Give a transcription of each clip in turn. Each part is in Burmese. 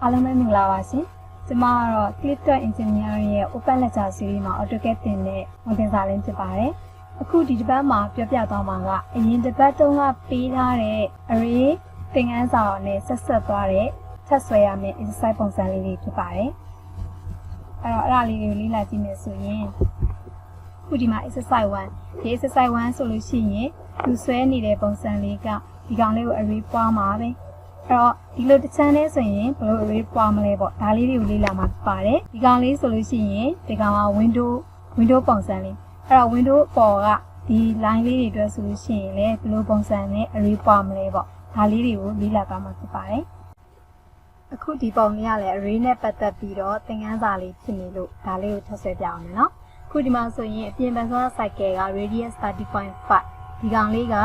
အားလုံးပဲမင်္ဂလာပါရှင်။ကျွန်မကတော့ Fillet Engineering ရဲ့ Open Lecture Series မှာ AutoCAD သင်တဲ့ဝန်ထမ်းစာလေးဖြစ်ပါတယ်။အခုဒီတစ်ပတ်မှာပြောပြသွားမှာကအရင်တစ်ပတ်တုန်းကပေးထားတဲ့ array သင်ခန်းစာနဲ့ဆက်သွားတဲ့ထပ်ဆွဲရမယ့် exercise ပုံစံလေးတွေဖြစ်ပါတယ်။အဲ့ဒါလေးတွေကိုလေ့လာကြည့်မယ်ဆိုရင်အခုဒီမှာ exercise 1ဒီ exercise 1ဆိုလို့ရှိရင်သူဆွဲနေတဲ့ပုံစံလေးကဒီကောင်လေးကို array ပွားမှာပဲ။အဲ့တော့ဒီလိုတစ်ချမ်းလေးဆိုရင်ဘယ်လို array ပွားမလဲပေါ့ဒါလေးတွေကိုလေ့လာမှာပါတယ်ဒီကောင်လေးဆိုလို့ရှိရင်ဒီကောင်က window ပုံစံလေးအဲ့တော့ window ပေါ်ကဒီ line လေးတွေအတွက်ဆိုလို့ရှိရင်လည်းဘယ်လိုပုံစံနဲ့ array ပွားမလဲပေါ့ဒါလေးတွေကိုလေ့လာသွားမှာဖြစ်ပါတယ်အခုဒီပုံလေးကလည်း array နဲ့ပတ်သက်ပြီးတော့သင်ခန်းစာလေးဖြစ်နေလို့ဒါလေးကိုထပ်ဆွဲပြအောင်မယ်နော်အခုဒီမှာဆိုရင်အပြင်ပန်းစွမ်း cycle က radius 30.5ဒီကောင်လေးက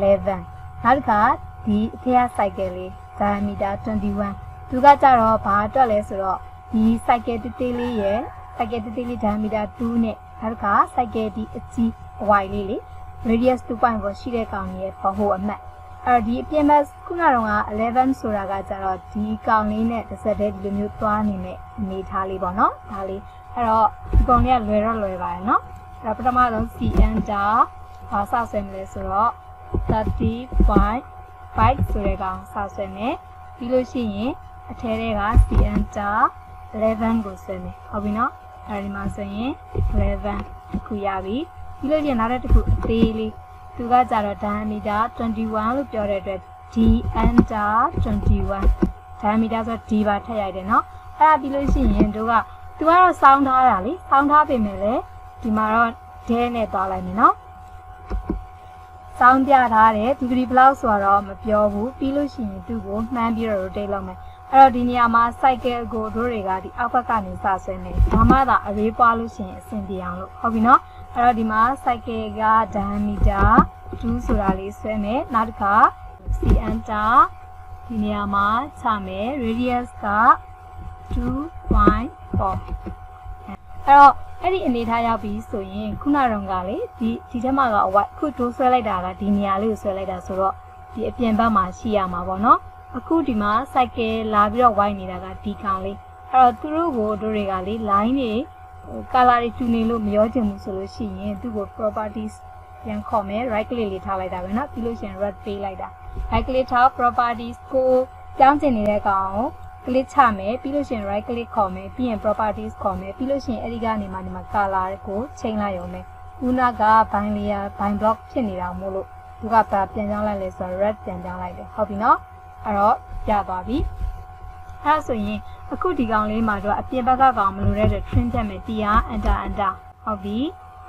11နောက်တစ်ခါဒီအထက်က cycle လေးdiameter 21သူကကြတော့ဘာအတွက်လဲဆိုတော့ဒီ cycle တိတိလေးရဲ့ cycle တိတိလေး diameter 2နဲ့နောက်တစ်ခါ cycle ဒီအကြီး y လေးလေ radius 2.4ရှိတဲ့ကောင်ကြီးရဲ့ဗဟိုအမှတ်အဲ့ဒီအပြင်ဘက်ခုနကတော့11ဆိုတာကကြတော့ဒီကောင်လေးနဲ့တစ်ဆက်တည်းဒီလိုမျိုးသွားနေတဲ့အနေထားလေးပေါ့နော်ဒါလေးအဲ့တော့ဒီပုံလေးကလွယ်ပါတယ်နော်အဲ့တော့ပထမဆုံး cn တာဘာစဆွဲမလဲဆိုတော့30.5ဆိုတဲ့ကောင်စဆွဲမယ်ပြီးလို့ရှိရင်အထဲထဲက cn တာ11ကိုဆွဲမယ်ဟုတ်ပြီနော်အဲဒီမှာဆိုရင်11ခုရပြီပြီးလို့ရှိရင်နောက်တစ်ခုအသေးလေးသူကကြတော့ diameter 21လို့ပြောတဲ့အတွက် dn တာ21 diameter ဆို d ပါထည့်ရိုက်တယ်နော်အဲ့ဒါပြီးလို့ရှိရင်တို့ကသူကတော့စောင်းထားတာလေစောင်းထားပေမဲ့လည်းဒီမှာတော့ d နဲ့သွားလိုက်မယ်နော်စောင်းပြထားတယ် degree ဘယ်လောက်ဆိုတော့မပြောဘူးပြီးလို့ရှိရင်သူ့ကိုမှန်းပြီးတော့ rotate လုပ်မယ်အဲ့တော့ဒီနေရာမှာ cycle ကိုတို့တွေကဒီအောက်ဘက်ကနေစဆွဲမယ်ဒါမှသာ array ပွားလို့ရှိရင်အဆင်ပြေအောင်လို့ဟုတ်ပြီနော်အဲ့တော့ဒီမှာ cycle က diameter 2ဆိုတာလေးဆွဲမယ်နောက်တစ်ခါ cn တာဒီနေရာမှာချမယ် radius က 2.4 အဲ့တော့အဲ့ဒီအနေထားရောက်ပြီဆိုရင်ခုနကတော့ကလေဒီထဲမှာကခုတိုးဆွဲလိုက်တာကဒီနေရာလေးကိုဆွဲလိုက်တာဆိုတော့ဒီအပြင်ဘက်မှာရှိရမှာပေါ့နော်အခုဒီမှာ cycle လာပြီးတော့ white နေတာကဒီကောင်လေးအဲ့တော့သူတို့ကိုတို့တွေကလေ line တွေ color တွေတူနေလို့မရောချင်ဘူးဆိုလို့ရှိရင်သူ့ကို properties ပြန်ခေါ်မယ် right click လေးထားလိုက်တာပဲเนาะပြီးလို့ရှိရင် red ပေးလိုက်တာ right click ထား properties ကိုပြောင်းချင်နေတဲ့ကောင်ကို click ချမယ်ပြီးလို့ရှိရင် right click ခေါ်မယ်ပြီးရင် properties ခေါ်မယ်ပြီးလို့ရှိရင်အဲ့ဒီကနေမှဒီမှာ color ကိုချိန်လိုက်ရုံပဲခုနက bind layer bind block ဖြစ်နေတာမို့လို့သူကပြန်ပြောင်းလိုက်လဲဆိုတော့ red ပြန်ပြောင်းလိုက်တယ်ဟုတ်ပြီเนาะအဲ့တော့ပြသွားပြီအဲ့ဒါဆိုရင်အခုဒီကောင်လေးမှာတော့အပြင်ဘက်ကကောင်မလို့တဲ့ trim ဖြတ်မယ်တီးရ enter ဟုတ်ပြီ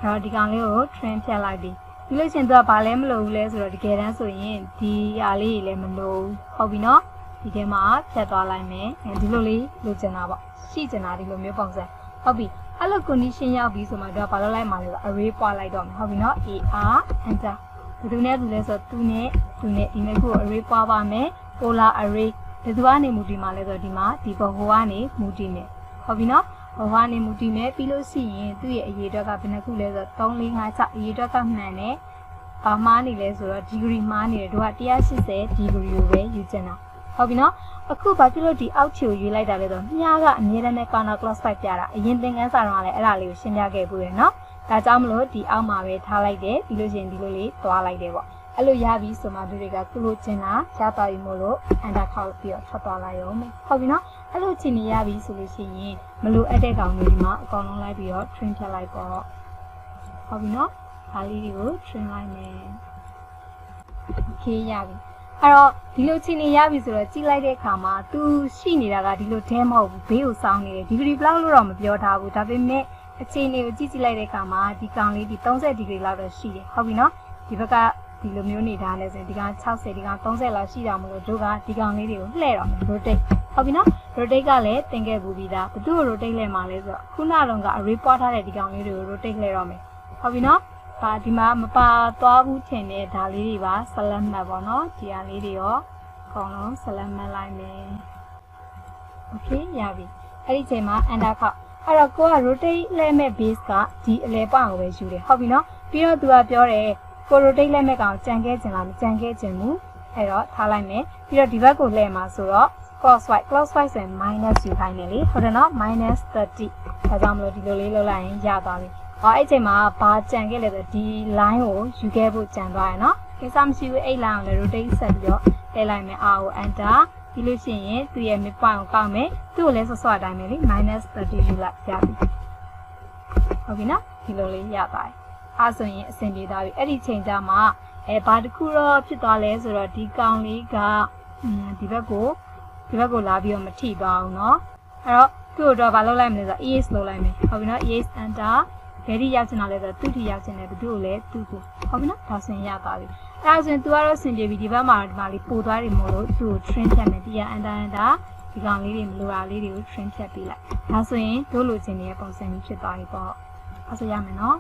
အဲ့တော့ဒီကောင်လေးကို trim ဖြတ်လိုက်ပြီပြီးလို့ရှိရင်သူကဘာလဲမလို့ဘူးလဲဆိုတော့တကယ်တမ်းဆိုရင်ဒီဟာလေးကြီးလည်းမလို့ဟုတ်ပြီနော်ဒီထဲမှာဖြတ်သွားလိုက်မယ်ဒီလိုလေးလိုချင်တာပေါ့ရှိချင်တာဒီလိုမျိုးပုံစံဟုတ်ပြီအဲ့လို condition ရောက်ပြီဆိုမှတော့ဘာလို့လိုက်မှာလဲဆို array ပွားလိုက်တော့မယ်ဟုတ်ပြီနော် ar enter ဘယ်သူနဲ့သူလဲဆိုတော့သူနဲ့ဒီနေ့ကို array ပွားပါမယ် polar array ဘယ်သူကနေမူတည်မှာလဲဆိုတော့ဒီမှာဒီဘဟိုကနေမူတည်မယ်ဟုတ်ပြီနော်ဘဟိုကနေမူတည်မယ်ပြီးလို့ရှိရင်သူ့ရဲ့အရေအတွက်ကဘယ်နှခုလဲဆိုတော့3 4 5 6အရေအတွက်ကမှန်တယ်ဘာမှားနေလဲဆိုတော့ degree မှားနေတယ်တို့က180 degree ကိုပဲယူချင်တာဟုတ်ပြီနော်အခုဘာဖြစ်လို့ဒီအောက်ခြေကိုယူလိုက်တာလဲဆိုတော့မြားကအမြဲတမ်း counter clockwise ပြတာအရင်သင်ခန်းစာတော့လည်းအဲ့ဒါလေးကိုရှင်းပြခဲ့ပူတယ်နော်ဒါကြောင့်မလို့ဒီအောက်မှာပဲထားလိုက်တယ်ပြီးလို့ရှိရင်ဒီလိုလေးသွားလိုက်တယ်ပေါ့အဲ့လိုရပြီဆိုမှတို့တွေကခုလိုချင်တာရပါပြီမို့လို့ enter ခေါက်ပြီးတော့ထွက်သွားလိုက်ရုံပဲဟုတ်ပြီနော်အဲ့လိုချင်နေရပြီဆိုလို့ရှိရင်မလိုအပ်တဲ့ကောင်တွေဒီမှာအကောင်လုံးလိုက်ပြီးတော့ trim ဖြတ်လိုက်ပေါ့ဟုတ်ပြီနော်ဒါလေးတွေကို trim လိုက်မယ် okay ရပြီအဲ့တော့ဒီလိုချင်နေရပြီဆိုတော့ကြည့်လိုက်တဲ့အခါမှာသူရှိနေတာကဒီလိုတဲမဟုတ်ဘူးဘေးကိုစောင်းနေတယ် degree ဘလောက်လို့တော့မပြောထားဘူးဒါပေမဲ့အခြေအနေကိုကြည့်လိုက်တဲ့အခါမှာဒီကောင်လေးဒီ30 degree လောက်တော့ရှိတယ်ဟုတ်ပြီနော်ဒီဘက်ကဒီလိုမျိုးနေတာလဲဆိုရင်ဒီကောင်60ဒီကောင်30လောက်ရှိတာမလို့တို့ကဒီကောင်လေးတွေကိုလှည့်တော့မယ် rotate ဟုတ်ပြီနော် rotate ကလည်းသင်ခဲ့ဘူးပြီးသားဘသူ့ကို rotate လဲမှာလဲဆိုတော့ခုနကတော့က array ပွားထားတဲ့ဒီကောင်လေးတွေကို rotate လှည့်တော့မယ်ဟုတ်ပြီနော်ဒီမှာမပါသွားဘူးထင်တဲ့ဒါလေးတွေပါ select မှတ်ပေါ့နော်ဒီဟာလေးတွေရောအကုန်လုံး select မှတ်လိုက်မယ် okay ရပြီအဲ့ဒီချိန်မှာ enter ခေါက်အဲ့တော့ကိုက rotate လဲမဲ့ base ကဒီအလဲပွားကိုပဲယူတယ်ဟုတ်ပြီနော်ပြီးတော့သူကပြောတယ်ကို rotate လဲမဲ့ကောင်ကြံခဲ့ခြင်းလားမကြံခဲ့ခြင်းဘူးအဲ့တော့ထားလိုက်မယ်ပြီးတော့ဒီဘက်ကိုလှည့်မှာဆိုတော့ clockwise ဆိုရင် minus ယူခိုင်းတယ်လေဟုတ်တယ်နော် minus 30ဒါကြောင့်မလို့ဒီလိုလေးလုပ်လိုက်ရင်ရသွားပြီအဲ့ချိန်မှာဘာကြံခဲ့လဲဆိုဒီ line ကိုယူခဲ့ဖို့ကြံသွားရနော်ကိစ္စမရှိဘူးအဲ့ line ကိုလည်း rotate ဆက်ပြီးတော့ထည့်လိုက်မယ် R ကို enter ပြီးလို့ရှိရင်သူ့ရဲ့ midpoint ကိုကောက်မယ်သူ့ကိုလည်းစောစောအတိုင်းပဲလေ minus 30ယူလိုက်ရပြီဟုတ်ပြီနော်ဒီလိုလေးရပါတယ်အဲ့ဆိုရင်အဆင်ပြေသွားပြီအဲ့ဒီချိန်ကျမှဘာတစ်ခုတော့ဖြစ်သွားလဲဆိုတော့ဒီကောင်လေးကဒီဘက်ကိုလာပြီးတော့မထိသွားဘူးเนาะအဲ့တော့သူ့တော့ဘာလုပ်လိုက်မလဲဆိုတော့ ES လုပ်လိုက်မယ်ဟုတ်ပြီเนาะ ES enter ဘယ်ထိရောက်ချင်တာလဲဆိုတော့သူ့ထိရောက်ချင်တယ်ဘယ်သူ့ကိုလဲသူ့ကိုဟုတ်ပြီเนาะဒါဆိုရင်ရသွားပြီအဲ့ဒါဆိုရင် तू ကတော့အဆင်ပြေပြီဒီဘက်မှာဒီမှာလေးပို့သွားတယ်မို့လို့သူ့ကို trim ဖြတ်မယ်ဒီက enter ဒီကောင်လေးတွေမလိုတာလေးတွေကို trim ဖြတ်ပေးလိုက်ဒါဆိုရင်တို့လိုချင်တဲ့ပုံစံမျိုးဖြစ်သွားပြီပေါ့အဲ့ဆိုရမယ်เนาะ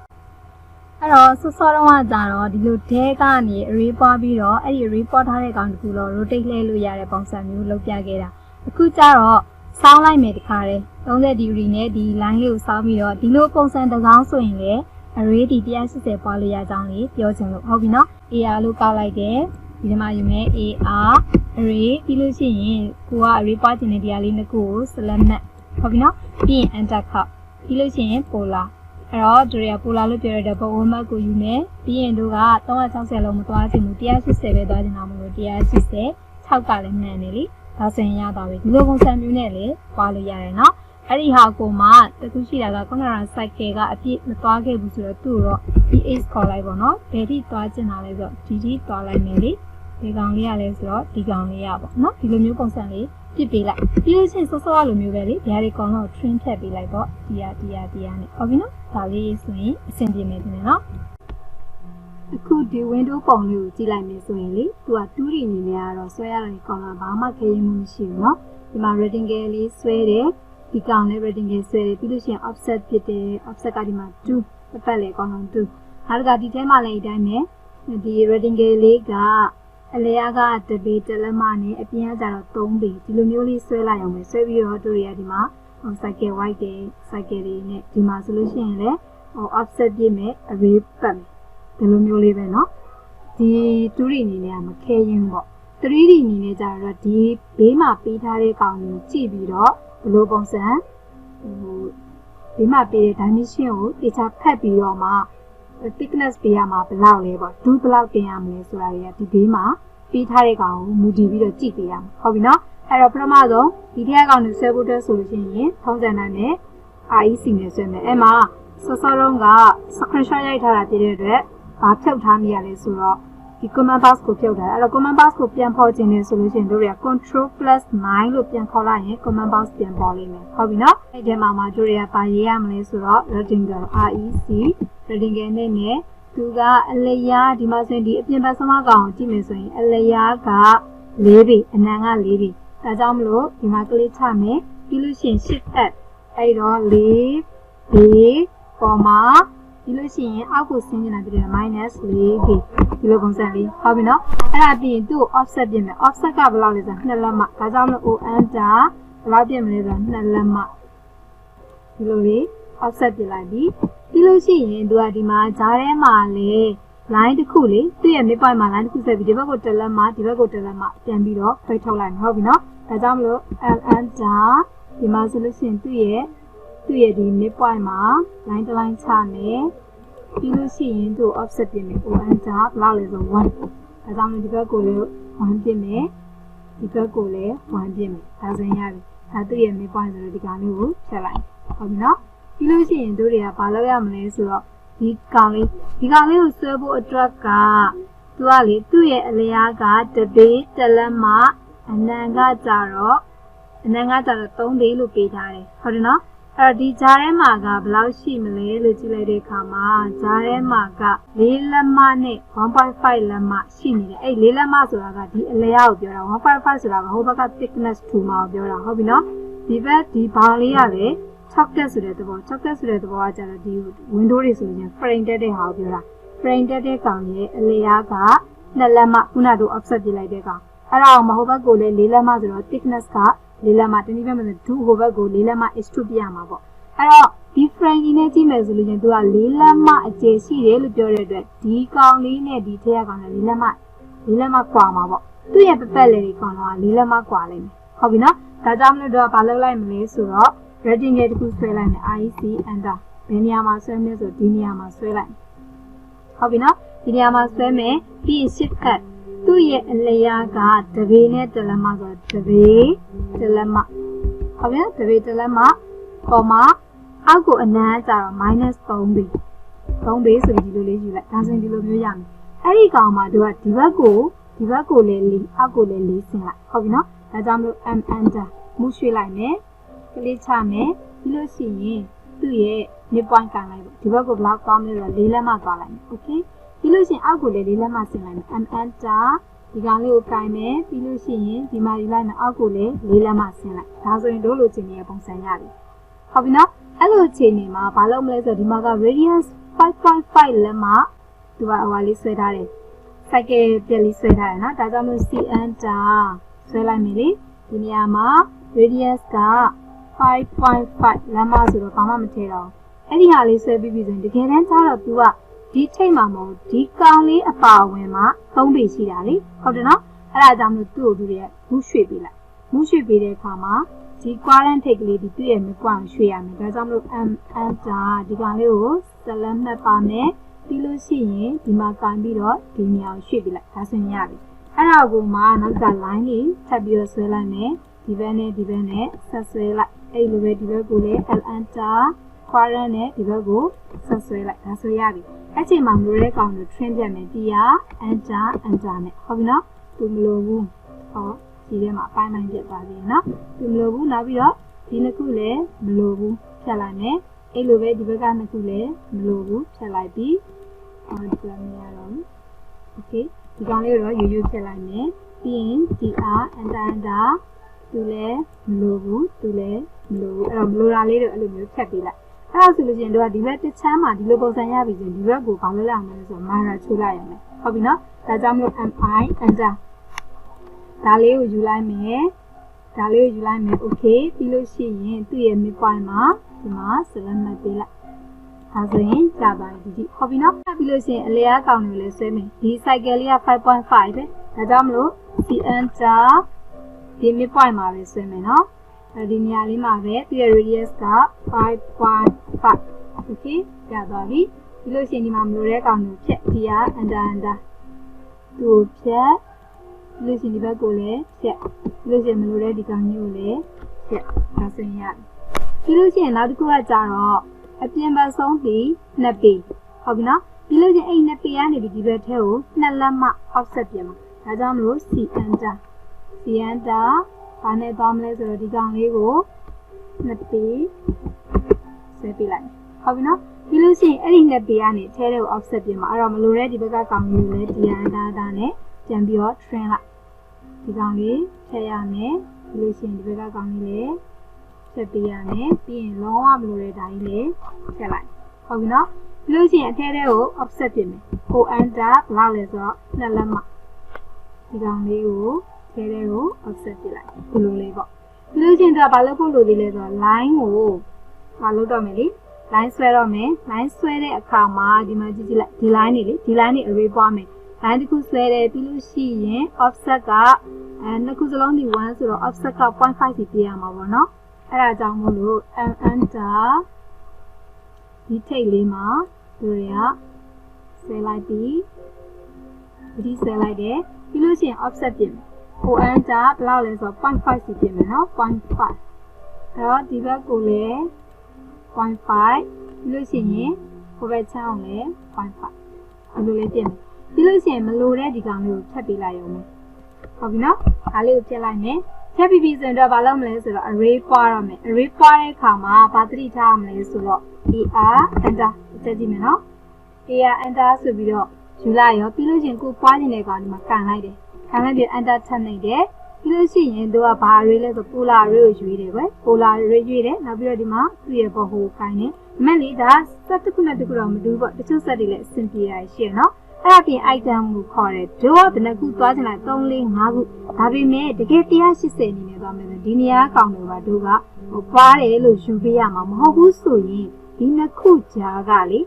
အဲ့တော့စောတော့ကကြတော့ဒီလိုဒဲကနေ array ပွားပြီးတော့အဲ့ဒီ array ပွားထားတဲ့ကောင်တခုတော့ rotate လှည့်လို့ရတဲ့ပုံစံမျိုးလုပ်ပြခဲ့တာအခုကျတော့စောင်းလိုက်မယ်တခါတည်း30 degree နဲ့ဒီ line လေးကိုစောင်းပြီးတော့ဒီလိုပုံစံတစ်စောင်းဆိုရင်လေ array ဒီ180ပွားလို့ရကြောင်းလေးပြောချင်လို့ဟုတ်ပြီနော် AR လို့ကောက်လိုက်တယ်ဒီထဲမှာယူမယ် AR array ပြီးလို့ရှိရင်ကိုက array ပွားခြင်းတဲ့ဒီဟာလေးနှစ်ခုကို select မှတ်ဟုတ်ပြီနော်ပြီးရင် enter ခောက်ပြီးလို့ရှိရင် polarအဲ့တော့တို့ရပူလာလို့ပြောရတဲ့ပုံမှန်ကိုယူမယ်ပြီးရင်တို့က360လုံးမသွားချင်ဘူး180ပဲသွားချင်တာမလို့180 6ကလည်းမှန်တယ်လေဒါဆိုရင်ရပါပြီဒီလိုပုံစံမျိုးနဲ့လေပွားလို့ရတယ်နော်အဲ့ဒီဟာကိုမှတခုရှိတာကခုနက cycle ကအပြည့်မသွားခဲ့ဘူးဆိုတော့သူ့တော့ ES ခေါ်လိုက်ပေါ့နော်ဘယ်ထိသွားချင်တာလဲဆိုတော့ဒီထိသွားလိုက်မယ်လေဒီကောင်လေးရလဲဆိုတော့ဒီကောင်လေးရပေါ့နော်ဒီလိုမျိုးပုံစံလေးပြစ်ပေးလိုက်ပြီးလို့ရှိရင်စောစောလိုမျိုးပဲလေဗျာဒီကောင်တော့ trim ထည့်ပေးလိုက်ပေါ့ဒီဟာနဲ့ဟုတ်ပြီနော်ဒါလေးဆိုရင်အဆင်ပြေမယ်တင်နော်အခုဒီ window ပုံလေးကိုကြည့်လိုက်မယ်ဆိုရင်လေသူက2D အနေနဲ့ကတော့ဆွဲရတဲ့ကောင်ကဘာမှခရင်မှုမရှိဘူးနော်ဒီမှာ rectangle လေးဆွဲတယ်ဒီကောင်လေး rectangle ဆွဲတယ်ပြီးလို့ရှိရင် offset ဖြစ်တယ် offset ကဒီမှာ2တစ်ပတ်လေကောင်လုံး2နောက်တစ်ခါဒီထဲမှာလည်းအတိုင်းပဲဒီ rectangle လေးကအလဲကတပေတလက်မနဲ့အပြင်ကကြတော့3ပေဒီလိုမျိုးလေးဆွဲလိုက်အောင်ပဲဆွဲပြီးတော့တို့တွေကဒီမှာcycle white တွေ cycle တွေနဲ့ဒီမှာဆိုလို့ရှိရင်လည်းoffset ပြည့်မယ် array ပတ်မယ်ဒီလိုမျိုးလေးပဲเนาะဒီ 2D အနေနဲ့ကမခဲရင်ပေါ့ 3D အနေနဲ့ကြတော့ဒီဘေးမှာပေးထားတဲ့ကောင်ကိုကြည့်ပြီးတော့ဘယ်လိုပုံစံဘေးမှာပေးတဲ့ dimension ကိုတခြားဖတ်ပြီးတော့မှ thickness ပေးရမှာဘယ်လောက်လဲပေါ့2ဘယ်လောက်တင်ရမလဲဆိုတာတွေကဒီဘေးမှာပေးထားတဲ့ကောင်ကိုမူတည်ပြီးတော့ကြည့်ပေးရမှာဟုတ်ပြီเนาะအဲ့တော့ပထမဆုံးဒီထက်ကောင်ကိုဆွဲဖို့အတွက်ဆိုလို့ရှိရင်ထုံးစံတိုင်းနဲ့ REC နဲ့ဆွဲမယ်အဲ့မှာစောစောတုန်းက screenshot ရိုက်ထားတာဖြစ်တဲ့အတွက်ဘာဖြုတ်ထားမိရလဲဆိုတော့ဒီ command box ကိုဖြုတ်ထားတယ်အဲ့တော့ command box ကိုပြန်ဖော်ခြင်းနဲ့ဆိုလို့ရှိရင်တို့တွေက control+9 လို့ပြန်ခေါ်လိုက်ရင် command box ပြန်ပေါ်လိမ့်မယ်ဟုတ်ပြီเนาะအဲ့ဒီမှာတို့တွေကဘာရေးရမလဲဆိုတော့ rectangle REC rectangle နဲ့သူကအလျားဒီမှာဆိုရင်ဒီအပြင်ဘက်ဆုံးမကောင်ကိုကြည့်မယ်ဆိုရင်အလျားက4ပေအနံက4ပေဒါကြောင့်မလို့ဒီမှာကလစ်ချမယ်ပြီးလို့ရှိရင် shift up အဲ့တော့4ပေပေါ်မှာပြီးလို့ရှိရင်အောက်ကိုဆင်းနေတာပြတယ် -4ပေဒီလိုပုံစံလေးဟုတ်ပြီနော်အဲ့ဒါပြီးရင်သူ့ကို offset ပြင်မယ် offset ကဘယ်လောက်လဲဆိုတော့2လက်မဒါကြောင့်မလို့ enter ဘယ်လောက်ပြင်မလဲဆိုတော့2လက်မဒီလိုလေး offset ပြင်လိုက်ပြီပြီးလို့ရှိရင်သူကဒီမှာဂျားထဲမှာလေ line တစ်ခုလေသူ့ရဲ့ midpoint မှာ line တစ်ခုဆက်ပြီးဒီဘက်ကိုတစ်လက်မဒီဘက်ကိုတစ်လက်မပြန်ပြီးတော့ဖိတ်ထုတ်လိုက်မယ်ဟုတ်ပြီနော်ဒါကြောင့်မလို့ enter ဒီမှာဆိုလို့ရှိရင်သူ့ရဲ့ဒီ midpoint မှာ line တစ် line ချမယ်ပြီးလို့ရှိရင်သူ့ offset ပြင်မယ် enter ဘယ်လောက်လဲဆို1ဒါကြောင့်မလို့ဒီဘက်ကိုလည်း1ပြင်မယ်ဒီဘက်ကိုလည်း1ပြင်မယ်ဒါဆိုရင်ရပြီဒါသူ့ရဲ့ midpoint ဆိုတော့ဒီကောင်လေးကိုဖြတ်လိုက်ဟုတ်ပြီနော်ပြီးလို့ရှိရင်တို့တွေကဘာလုပ်ရမလဲဆိုတော့ဒီကောင်လေးကိုဆွဲဖို့အတွက်ကသူကလေသူ့ရဲ့အလျားကတပေတလက်မအနံကကြတော့3ပေလို့ပေးထားတယ်ဟုတ်တယ်နော်အဲ့တော့ဒီဂျားထဲမှာကဘယ်လောက်ရှိမလဲလို့ကြည့်လိုက်တဲ့အခါမှာဂျားထဲမှာက4လက်မနဲ့ 1.5 လက်မရှိနေတယ်အဲ့4လက်မဆိုတာကဒီအလျားကိုပြောတာ1.5ဆိုတာကဟိုဘက်က thickness 2မှာကိုပြောတာဟုတ်ပြီနော်ဒီဘက်ဒီဘာလေးကလေchocolate ဆိုတဲ့သဘောကကျတော့ဒီ window တွေဆိုရင် frame တက်တဲ့ဟာကိုပြောတာ frame တက်တဲ့ကောင်ရဲ့အလျားက2လက်မခုနတို့ offset ပြလိုက်တဲ့ကောင်အဲ့ဒါအောင်မဟုတ်ဘက်ကိုလည်း4လက်မဆိုတော့ thickness က4လက်မတနည်းပြောမယ်ဆို2ဟိုဘက်ကို4လက်မ extrude ပြရမှာပေါ့အဲ့တော့ဒီ frame ကြီးနဲ့ကြည့်မယ်ဆိုလို့ချင်းသူက4လက်မအကျယ်ရှိတယ်လို့ပြောတဲ့အတွက်ဒီကောင်လေးနဲ့ဒီထက်ကကောင်နဲ့4လက်မကွာမှာပေါ့သူ့ရဲ့ပပတ်လေးတွေကောင်တော့4လက်မကွာလိမ့်မယ် ဟုတ်ပြီနော်ဒါကြောင့်မလို့တော့ဘာလုပ်လိုက်မလဲဆိုတော့ rectangle တစ်ခုဆွဲလိုက်မယ် IC enter ဘယ်နေရာမှာဆွဲမလဲဆိုဒီနေရာမှာဆွဲလိုက်ဟုတ်ပြီနော်ဒီနေရာမှာဆွဲမယ်ပြီး shift cut သူ့ရဲ့အလျားကတပေနဲ့တလက်မဆိုတပေတလက်မဟုတ်ပြီနော်တပေတလက်မပေါ်မှာအောက်ကိုအနမ်းကြတော့ -3 ပေ3ပေဆိုပြီးဒီလိုလေးယူလိုက်ဒါဆိုရင်ဒီလိုမျိုးရမယ်အဲ့ဒီကောင်မှာတို့ကဒီဘက်ကိုလည်းလေးအောက်ကိုလည်းလေးဆင်းလိုက်ဟုတ်ပြီနော်ဒါကြောင့်မလို့ M enter မူးရွှေ့လိုက်မယ်ကလစ်ချမယ်ပြီးလို့ရှိရင်သူ့ရဲ့ mid point ကန်လိုက်ပေါ့ဒီဘက်ကိုဘလောက်သွားမလဲဆိုတော့လေးလက်မသွားလိုက်မယ် okay ပြီးလို့ရှိရင်အောက်ကိုလည်းလေးလက်မဆင်းလိုက်မယ် M enter ဒီကောင်လေးကိုကင်မယ်ပြီးလို့ရှိရင်ဒီမှာဒီလိုက်မယ်အောက်ကိုလည်းလေးလက်မဆင်းလိုက်ဒါဆိုရင်တို့လိုချင်နေတဲ့ပုံစံရပြီဟုတ်ပြီနော်အဲ့လိုခြေနေမှာဘာလုပ်မလဲဆိုတော့ဒီမှာက radius 5.5 လက်မသူကဟိုဟာလေးဆွဲထားတယ် cycle ပြက်လေးဆွဲထားတယ်နော်ဒါကြောင့်မို့ C enter ဆွဲလိုက်မယ်လေဒီနေရာမှာ radius က 5.5 လက်မဆိုတော့ဘာမှမထည့်တော့အဲ့ဒီဟာလေးဆွဲပြီးပြီဆိုရင်တကယ်တမ်းကျတော့ तू ကဒီထိတ်မှာမဟုတ်ဒီကောင်လေးအပါဝင်မှာ3ပေရှိတာလေဟုတ်တယ်နော်အဲ့ဒါကြောင့်မို့သူ့ကိုသူရဲ့မူးရွှေ့ပေးလိုက်မူးရွှေ့ပေးတဲ့အခါမှာဒီ quadrant ထိတ်ကလေးဒီသူ့ရဲ့ mid point ရွှေ့ရမယ်ဒါကြောင့်မို့ M enter ဒီကောင်လေးကိုselect မှတ်ပါမယ်ပြီးလို့ရှိရင်ဒီမှာကန်ပြီးတော့ဒီနေရာကိုရွှေ့ပေးလိုက်ဒါဆိုရင်ရပြီအဲ့ဒါကိုမှနောက်က line လေးထပ်ပြီးတော့ဆွဲလိုက်မယ်ဒီဘက်နဲ့ဆက်ဆွဲလိုက်အဲ့လိုပဲဒီဘက်ကိုလည်း L enter quadrant နဲ့ဒီဘက်ကိုဆက်ဆွဲလိုက်ဒါဆိုရပြီအဲ့ချိန်မှာမလိုတဲ့ကောင်ကို trim ပြတ်မယ်တီးရ enter နဲ့ဟုတ်ပြီနော်သူမလိုဘူးဟောဒီထဲမှာအပိုင်းပြတ်သွားပြီနော်သူမလိုဘူးနောက်ပြီးတော့ဒီနှစ်ခုလည်းမလိုဘူးဖြတ်လိုက်မယ်အဲ့လိုပဲဒီဘက်ကနှစ်ခုလည်းမလိုဘူးဖြတ်လိုက်ပြီးဒီကနေ့ရတော့ okay ဒီကောင်လေးတော့ရိုးဖြတ်လိုက်မယ်ပြီးရင် TR enter သူလည်းမလိုဘူးသူလည်းမလိုဘူးအဲ့တော့မလိုတာလေးတွေအဲ့လိုမျိုးဖြတ်ပေးလိုက်အဲ့ဒါဆိုလို့ရှိရင်တို့ကဒီဘက်တစ်ချမ်းမှာဒီလိုပုံစံရပြီဆိုရင်ဒီဘက်ကိုဘာလုပ်ရမလဲဆိုတော့ marker ချိုးလိုက်ရမယ်ဟုတ်ပြီနော်ဒါကြောင့်မလို့ MI enter ဒါလေးကိုယူလိုက်မယ်okay ပြီးလို့ရှိရင်သူ့ရဲ့ mid point မှာဒီမှာ select မှတ်ပေးလိုက်ဒါဆိုရင်ကြာသွားပြီဒီဟုတ်ပြီနော်ပြီးလို့ရှိရင်အလျားကောင်တွေလည်းဆွဲမယ်ဒီ cycle လေးက 5.5 ပဲဒါကြောင့်မလို့ C enter ဒီ mid point မှာပဲဆွဲမယ်နော်ဒီနေရာလေးမှာပဲသူရဲ့ radius က 5.5 okay ကြာသွားပြီပြီးလို့ရှိရင်ဒီမှာမလိုတဲ့ကောင်တွေဖြတ်ဒီက enter သူ့ဖြတ်ပြီးလို့ရှိရင်ဒီဘက်ကိုလည်းဖြတ်ပြီးလို့ရှိရင်မလိုတဲ့ဒီကောင်ကြီးကိုလည်းဖြတ်ဒါဆိုရင်ရတယ်ပြီးလို့ရှိရင်နောက်တစ်ခုကကြတော့အပြင်ဘက်ဆုံးပြီး2ပေဟုတ်ပြီနော်ပြီးလို့ရှိရင်အဲ့2ပေကနေဒီဘက်ထဲကို2လက်မ offset ပြင်မှာဒါကြောင့်မလို့ C enter ဘာနဲ့သွားမလဲဆိုတော့ဒီကောင်လေးကို2ပေဆွဲပေးလိုက်ဟုတ်ပြီနော်ပြီးလို့ရှိရင်အဲ့ဒီ2ပေကနေထဲထဲကို offset ပြင်မှာအဲ့တော့မလိုတဲ့ဒီဘက်ကကောင်လေးကိုလည်းဒီenterနဲ့ပြန်ပြီးတော့ trim လိုက်ဒီကောင်လေးထည့်ရမယ်ပြီးလို့ရှိရင်ဒီဘက်ကကောင်လေးလည်းဆက်ပေးရမယ်ပြီးရင်လုံးဝမလိုတဲ့ဓာတ်ကြီးလေးထည့်လိုက်ဟုတ်ပြီနော်ပြီးလို့ရှိရင်အထဲထဲကို offset ပြင်မယ်ကို enter ဘလောက်လဲဆိုတော့2လက်မဒီကောင်လေးကိုထဲထဲကို offset ပြလိုက်ဒီလိုလေးပေါ့ပြီးလို့ရှိရင်တော့ဘာလုပ်ဖို့လိုသေးလဲဆိုတော့ line ကိုမလုပ်တော့မယ်လေ line ဆွဲတော့မယ် line ဆွဲတဲ့အခါမှာဒီမှာကြည့်လိုက်ဒီ line တွေလေဒီ line တွေ array ပွားမယ် line တစ်ခုဆွဲတယ်ပြီးလို့ရှိရင် offset ကနှစ်ခုစလုံးဒီ1ဆိုတော့ offset က 0.5 စီပြရမှာပေါ့နော်အဲ့ဒါကြောင့်မို့လို့ enter ဒီထိတ်လေးမှာတို့ရဆဲလိုက်ပြီးဒီဆဲလိုက်တယ်ပြီးလို့ရှိရင် offset ပြင်မယ်ကို enter ဘယ်လောက်လဲဆိုတော့ 0.5 စီပြင်မယ်နော် 0.5 အဲ့တော့ဒီဘက်ကိုလည်း 0.5 ပြီးလို့ရှိရင်ကိုဘက်ချောင်းလည်း 0.5 ဒီလိုလေးပြင်မယ်ပြီးလို့ရှိရင်မလိုတဲ့ဒီကောင်လေးကိုဖြတ်ပေးလိုက်ရုံပဲဟုတ်ပြီနော်ဒါလေးကိုဖြတ်လိုက်မယ်ဖြတ်ပြီးဆိုရင်တော့ဘာလုပ်မလဲဆိုတော့ array ပွားရမယ် array ပွားတဲ့အခါမှာဘာသတိထားရမလဲဆိုတော့ AR enter တက်ကြည့်မယ်နော် AR enter ဆိုပြီးတော့ယူလိုက်ရောပြီးလို့ရှိရင်ကိုပွားနေတဲ့ကောင်ဒီမှာကန်လိုက်တယ်ခံလိုက်ပြီး enter ထပ်နေတယ်ပြီးလို့ရှိရင်တို့ကဘာ array လဲဆို polar array ကိုရွေးတယ်ပဲ polar array ရွေးတယ်နောက်ပြီးတော့ဒီမှာသူ့ရဲ့ဘောဟိုကိုင်းနေအမှန်လေဒါ set တစ်ခုနဲ့တစ်ခုတော့မတူဘူးပေါ့တချို့ set တွေလည်းအဆင်ပြေတာရှိရနော်အဲ့ဒါပြင် item ကိုခေါ်တယ်တို့ကဘယ်နှခုသွားချင်လိုက်3 4 5ခုဒါပေမဲ့တကယ်180အနေနဲ့သွားမယ်ဆိုဒီနေရာကောင်တွေပါတို့ကပွားတယ်လို့ယူပေးရမှာမဟုတ်ဘူးဆိုရင်ဒီနှစ်ခုကြားကလေ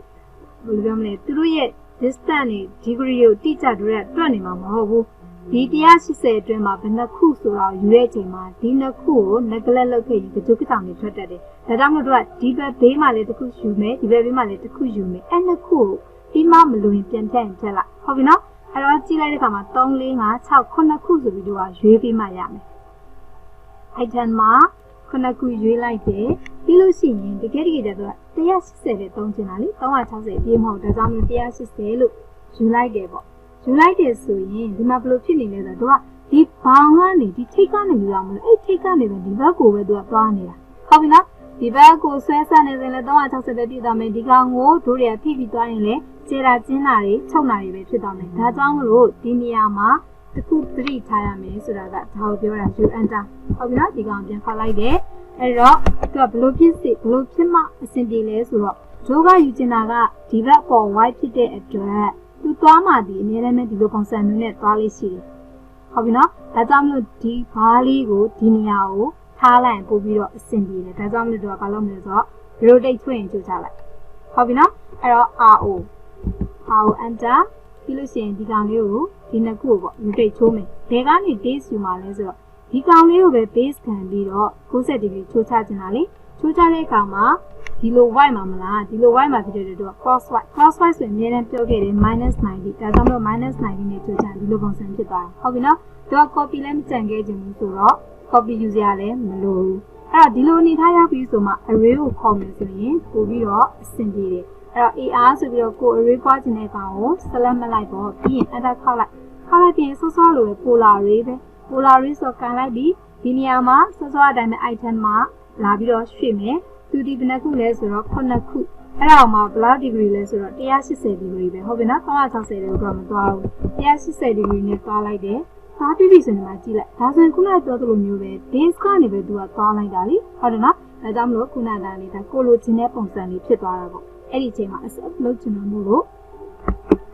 ဘယ်လိုပြောမလဲသူတို့ရဲ့ distance နဲ့ degree ကိုတိကျတူတဲ့တွက်နေမှာမဟုတ်ဘူး ဒီ180အတွင်းမှာဘယ်နှခုဆိုတော့ယူတဲ့အချိန်မှာဒီနှစ်ခုကို neglect လုပ်ခဲ့ရင်ကြိုးကတောင်တွေထွက်တတ်တယ်။ဒါကြောင့်မို့တို့ကဒီဘက်ဘေးမှာလည်းတစ်ခုယူမယ်ဒီဘက်ဘေးမှာလည်းတစ်ခုယူမယ်။အဲ့နှစ်ခုကိုပြီးမှမလို့ရင်ပြန်ဖြတ်ရင်ဖြတ်လိုက်။ဟုတ်ပြီနော်။အဲ့တော့ကြည့်လိုက်တဲ့အခါမှာ3 4 5 6 9ခုဆိုပြီးတို့ကရွေးပြီးမှရမယ်။ item မှာ9ခုရွေးလိုက်တယ်။ပြီးလို့ရှိရင်တကယ်ကျတော့180နဲ့သုံးချင်တာလေ360ပြေးမဟုတ်ဒါကြောင့်မို့180လို့ယူလိုက်တယ်ပေါ့။ယူလိုက်တယ်ဆိုရင်ဒီမှာဘယ်လိုဖြစ်နေလဲဆိုတော့ဒီဘောင်ကနေဒီထိတ်ကနေယူရမလို့အဲ့ထိတ်ကနေပဲဒီဘက်ကိုပဲသူကသွားနေတာဟုတ်ပြီနော်ဒီဘက်ကိုဆွဲဆက်နေစဉ်လဲ360ပဲပြည့်သွားမယ်ဒီကောင်ကိုတို့တွေကဖိပြီးသွားရင်လဲကျေတာကျင်းတာတွေချုပ်တာတွေပဲဖြစ်သွားမယ်ဒါကြောင့်မလို့ဒီနေရာမှာတစ်ခုသတိထားရမယ်ဆိုတာကဒါကိုပြောတာ you enter ဟုတ်ပြီနော်ဒီကောင်ပြန်ဖတ်လိုက်တယ်အဲ့တော့သူကဘလို့ဖြစ်မှအဆင်ပြေလဲဆိုတော့တို့ကယူချင်တာကဒီဘက်ပေါ် white ဖြစ်တဲ့အတွက်သူသွားမှဒီအများနဲ့ဒီလိုပုံစံမျိုးနဲ့သွားလေးရှိတယ်ဟုတ်ပြီနော်ဒါကြောင့်မလို့ဒီဘားလေးကိုဒီနေရာကိုထားလိုက်ရင်ပို့ပြီးတော့အဆင်ပြေတယ်ဒါကြောင့်မလို့တို့ကဘာလုပ်မလဲဆိုတော့ rotate ဖွင့်ရင်ကြိုးချလိုက်ဟုတ်ပြီနော်အဲ့တော့ RO enter ပြီးလို့ရှိရင်ဒီကောင်လေးကိုဒီနှစ်ခုကိုပေါ့ rotate ချိုးမယ်ဘယ်ကနေ base ယူမှာလဲဆိုတော့ဒီကောင်လေးကိုပဲ base ခံပြီးတော့90 degree ချိုးချခြင်းတာလေချိုးချတဲ့အခါမှာဒီလို white မှာမလားဒီလို white မှာဖြစ်တဲ့တို့က cross white ဆိုရင်အများနဲ့ပြောခဲ့တယ် -90 ဒါကြောင့်မလို့ -90 နဲ့ချိုးချဒီလိုပုံစံဖြစ်သွားတယ်ဟုတ်ပြီနော်တို့က copy လည်းမကြံခဲ့ခြင်းဘူးဆိုတော့ copy ယူစရာလည်းမလိုဘူးအဲ့တော့ဒီလိုအနေထားရောက်ပြီးဆိုမှ array ကိုခေါ်မယ်ဆိုရင်ပို့ပြီးတော့အဆင်ပြေတယ်အဲ့တော့ AR ဆိုပြီးတော့ကို array ပွားခြင်းတဲ့ကောင်ကို select မလိုက်ပေါ့ပြီးရင် enter ခောက်လိုက်ပြီးရင်စောစောလိုပဲ polar array ပဲ polar array ဆိုကန်လိုက်ပြီးဒီနေရာမှာစောစောအတိုင်းပဲ item မှာလာပြီးတော့ရွှေ့မယ်သူဒီဘယ်နှခုလဲဆိုတော့9ခုအဲ့ဒါမှာဘယ်လောက် degree လဲဆိုတော့180 degree ပဲဟုတ်ပြီနော်360လည်းတော့မသွားဘူး180 degree နဲ့သွားလိုက်တယ်သွားပြီးပြီဆိုရင်မှကြည့်လိုက်ဒါဆိုရင်ခုနကပြောသလိုမျိုးပဲ base ကနေပဲသူကသွားလိုက်တာလीဟုတ်တယ်နော်ဒါကြောင့်မလို့ခုနကလေးဒါကိုလိုချင်တဲ့ပုံစံလေးဖြစ်သွားတာပေါ့အဲ့ဒီအချိန်မှာ accept လုပ်ချင်လို့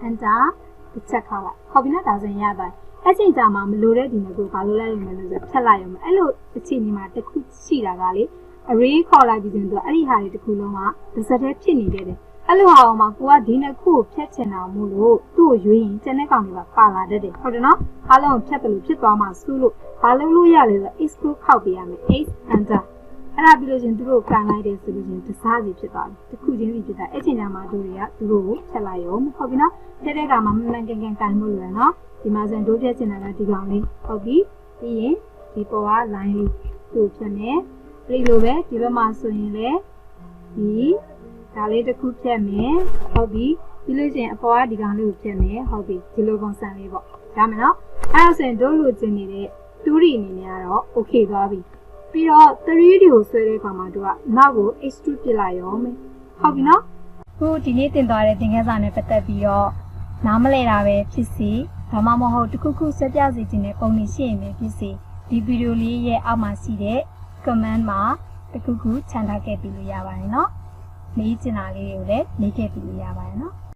enter တစ်ချက်ခေါက်လိုက်ဟုတ်ပြီနော်ဒါဆိုရင်ရသွားအဲ့ချိန်ကြာမှမလိုတဲ့ဒီမျိုးကိုဘာလို့လိုက်ရမလဲဆိုတော့ဖြတ်လိုက်ရမယ်အဲ့လိုအချိန်ဒီမှာတစ်ခုရှိတာကလေarray ခေါ်လိုက်ပြီးရင်သူအဲ့ဒီဟာတွေတစ်ခုလုံးကတစ်စက်တည်းဖြစ်နေတယ်အဲ့လိုဟာအောင်မှာကိုကဒီနှစ်ခုကိုဖြတ်ချင်တာမို့လို့သူ့ကိုရွေးရင်ကျန်တဲ့ကောင်တွေကပါလာတတ်တယ်ဟုတ်တယ်နော်အားလုံးကိုဖြတ်တယ်လို့ဖြစ်သွားမှစုလို့ဘာလုပ်လို့ရလဲဆိုတော့ exclude ခောက်ပေးရမယ် h enter အဲ့ဒါပြီးလို့ရှင်သူတို့ကန်လိုက်တယ်ဆိုလို့ရှင်တစားစီဖြစ်သွားတယ်တစ်ခုချင်းစီဖြစ်တာအဲ့ချိန်ကျမှတို့တွေကသူတို့ကိုဖြတ်လိုက်ရောဟုတ်ပြီနော်ဖြတ်တဲ့အခါမှာမမှန်ကန်ကန်ကန်လို့လွယ်နော်ဒီမှာဆိုတို့ဖြတ်ချင်တာကဒီကောင်လေးဟုတ်ပြီပြီးရင်ဒီပေါ်က line လေးသူ့ဖြတ်မယ်ပြီးလိုပဲဒီဘက်မှာဆိုရင်လေဒီဒါလေးတစ်ခုဖြတ်မယ်ဟုတ်ပြီပြီးလို့ရှိရင်အပေါ်ကဒီကောင်လေးကိုဖြတ်မယ်ဟုတ်ပြီဒီလိုပုံစံလေးပေါ့ဒါမယ်နော်အဲ့ဒါဆိုရင်တို့လိုချင်နေတဲ့ 2D အနေနဲ့ကတော့ okay သွားပြီပြီးတော့ 3D ကိုဆွဲတဲ့အခါမှာတို့ကနောက်ကို extrude ပြလိုက်ရောမယ်ဟုတ်ပြီနော်ခုဒီနေ့တင်သွားတဲ့သင်ခန်းစာနဲ့ပတ်သက်ပြီးတော့နားမလည်တာပဲဖြစ်စီဒါမှမဟုတ်တစ်ခုခုဆက်ပြစီခြင်းတဲ့ပုံနေရှိရင်ပဲဖြစ်စီဒီဗီဒီယိုလေးရဲ့အောက်မှာရှိတဲ့ comment မှာတခုခုချန်ထားခဲ့ပြီးလို့ရပါတယ်เนาะမေးချင်တာလေးတွေကိုလည်းမေးခဲ့ပြီးလို့ရပါတယ်เนาะ